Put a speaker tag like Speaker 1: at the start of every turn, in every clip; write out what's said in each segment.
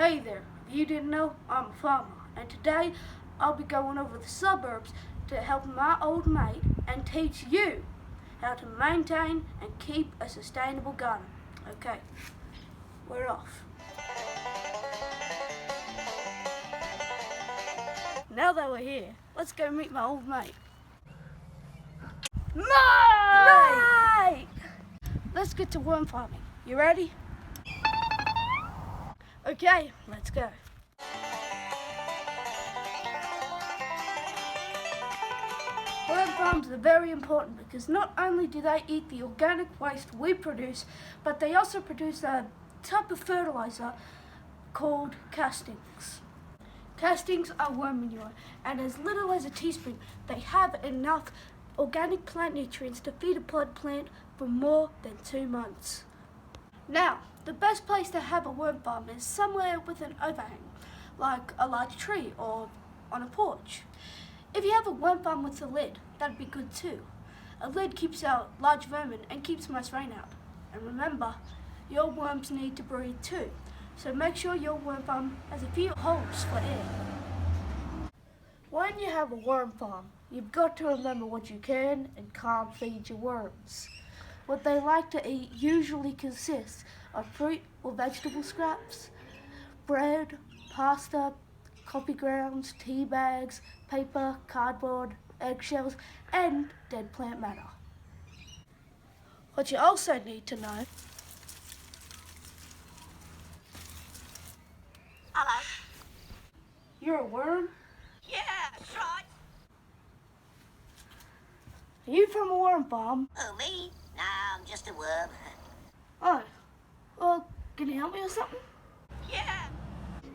Speaker 1: Hey there, if you didn't know, I'm a farmer, and today I'll be going over the suburbs to help my old mate and teach you how to maintain and keep a sustainable garden. Okay, we're off. Now that we're here, let's go meet my old mate. Mate! Let's get to worm farming. You ready? Okay, let's go. Worm farms are very important because not only do they eat the organic waste we produce, but they also produce a type of fertilizer called castings. Castings are worm manure, and as little as a teaspoon, they have enough organic plant nutrients to feed a plant for more than 2 months. Now, the best place to have a worm farm is somewhere with an overhang, like a large tree or on a porch. If you have a worm farm with a lid, that'd be good too. A lid keeps out large vermin and keeps most rain out. And remember, your worms need to breathe too, so make sure your worm farm has a few holes for air. When you have a worm farm, you've got to remember what you can and can't feed your worms. What they like to eat usually consists of fruit or vegetable scraps, bread, pasta, coffee grounds, tea bags, paper, cardboard, eggshells, and dead plant matter. What you also need to know.
Speaker 2: Hello.
Speaker 1: You're a worm?
Speaker 2: Yeah, that's right.
Speaker 1: Are you from a worm farm?
Speaker 2: Oh, me? Nah, I'm just a worm.
Speaker 1: Oh, well, can you help me with something?
Speaker 2: Yeah.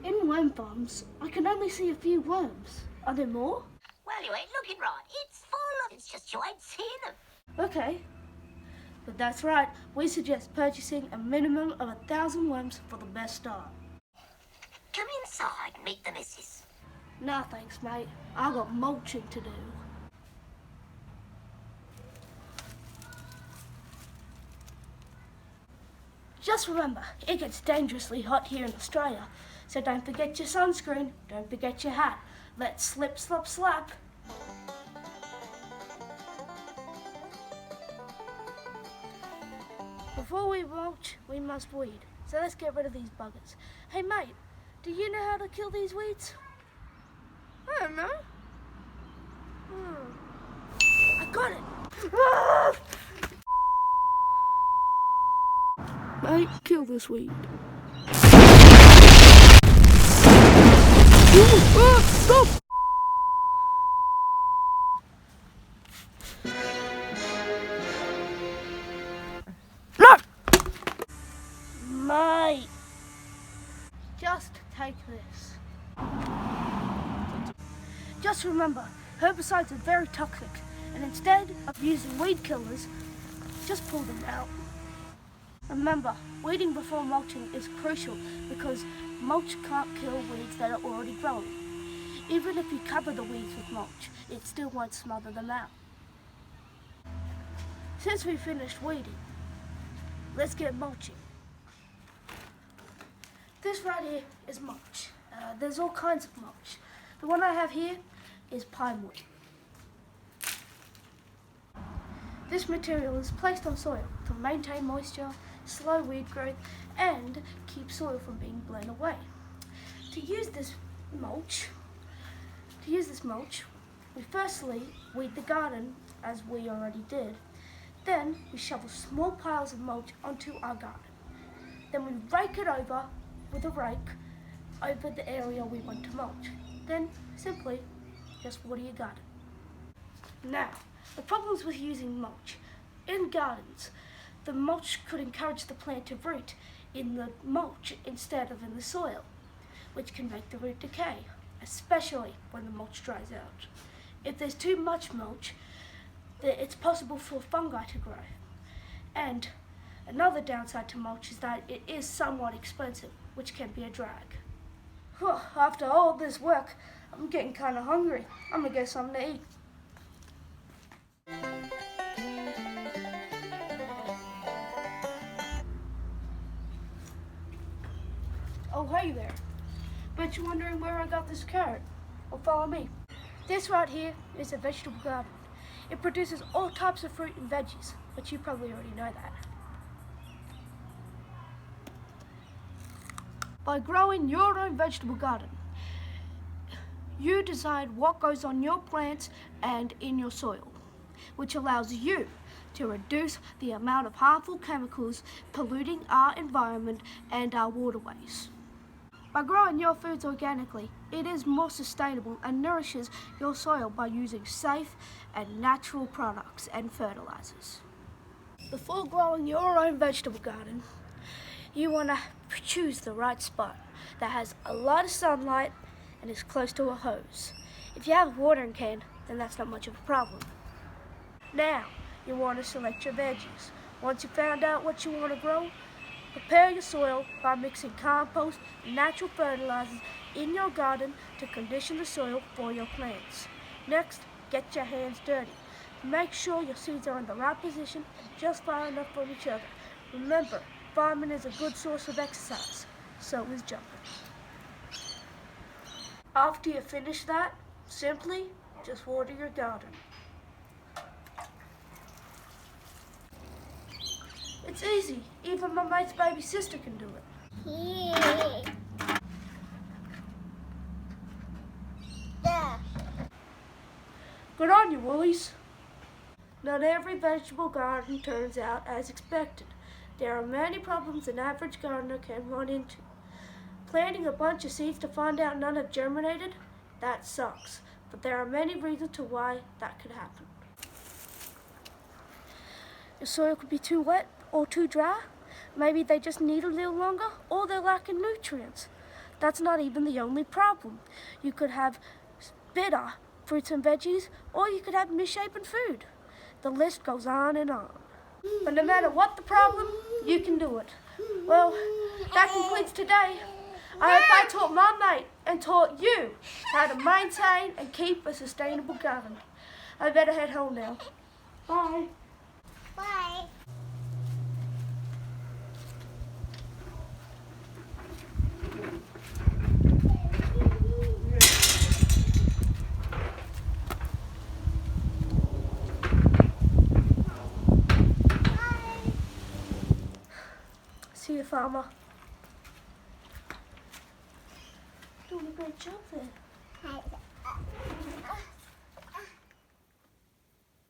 Speaker 1: In worm farms, I can only see a few worms. Are there more?
Speaker 2: Well, you ain't looking right. It's full of... It's just you ain't seeing them.
Speaker 1: Okay. But that's right, we suggest purchasing a minimum of 1,000 worms for the best start.
Speaker 2: Come inside and meet the missus.
Speaker 1: Nah, thanks, mate. I got mulching to do. Just remember, it gets dangerously hot here in Australia, so don't forget your sunscreen, don't forget your hat. Let's slip, slop, slap. Before we mulch, we must weed, so let's get rid of these buggers. Hey mate, do you know how to kill these weeds? I don't know. I got it! Mate, kill this weed. Stop! No! Mate, just take this. Just remember, herbicides are very toxic, and instead of using weed killers, just pull them out. Remember, weeding before mulching is crucial because mulch can't kill weeds that are already growing. Even if you cover the weeds with mulch, it still won't smother them out. Since we finished weeding, let's get mulching. This right here is mulch. There's all kinds of mulch. The one I have here is pine wood. This material is placed on soil to maintain moisture, slow weed growth, and keep soil from being blown away. To use this mulch, we firstly weed the garden, as we already did. Then we shovel small piles of mulch onto our garden. Then we rake it over with a rake over the area we want to mulch. Then simply just water your garden. Now, the problems with using mulch. In gardens, the mulch could encourage the plant to root in the mulch instead of in the soil, which can make the root decay, especially when the mulch dries out. If there's too much mulch, it's possible for fungi to grow. And another downside to mulch is that it is somewhat expensive, which can be a drag. After all this work, I'm getting kind of hungry. I'm gonna get something to eat. Oh, hey there. Bet you're wondering where I got this carrot. Well, follow me. This right here is a vegetable garden. It produces all types of fruit and veggies, but you probably already know that. By growing your own vegetable garden, you decide what goes on your plants and in your soil, which allows you to reduce the amount of harmful chemicals polluting our environment and our waterways. By growing your foods organically, it is more sustainable and nourishes your soil by using safe and natural products and fertilizers. Before growing your own vegetable garden, you want to choose the right spot that has a lot of sunlight and is close to a hose. If you have a watering can, then that's not much of a problem. Now, you want to select your veggies. Once you found out what you want to grow, prepare your soil by mixing compost and natural fertilizers in your garden to condition the soil for your plants. Next, get your hands dirty. Make sure your seeds are in the right position and just far enough from each other. Remember, farming is a good source of exercise. So is jumping. After you finish that, simply just water your garden. It's easy. Even my mate's baby sister can do it. Good on you, Woolies. Not every vegetable garden turns out as expected. There are many problems an average gardener can run into. Planting a bunch of seeds to find out none have germinated, that sucks. But there are many reasons to why that could happen. Your soil could be too wet or too dry. Maybe they just need a little longer, or they're lacking nutrients. That's not even the only problem. You could have bitter fruits and veggies, or you could have misshapen food. The list goes on and on. But no matter what the problem, you can do it. Well, that concludes today. I hope I taught my mate and taught you how to maintain and keep a sustainable garden. I better head home now. Bye.
Speaker 2: Bye.
Speaker 1: See you, Farmer. Doing a great job there.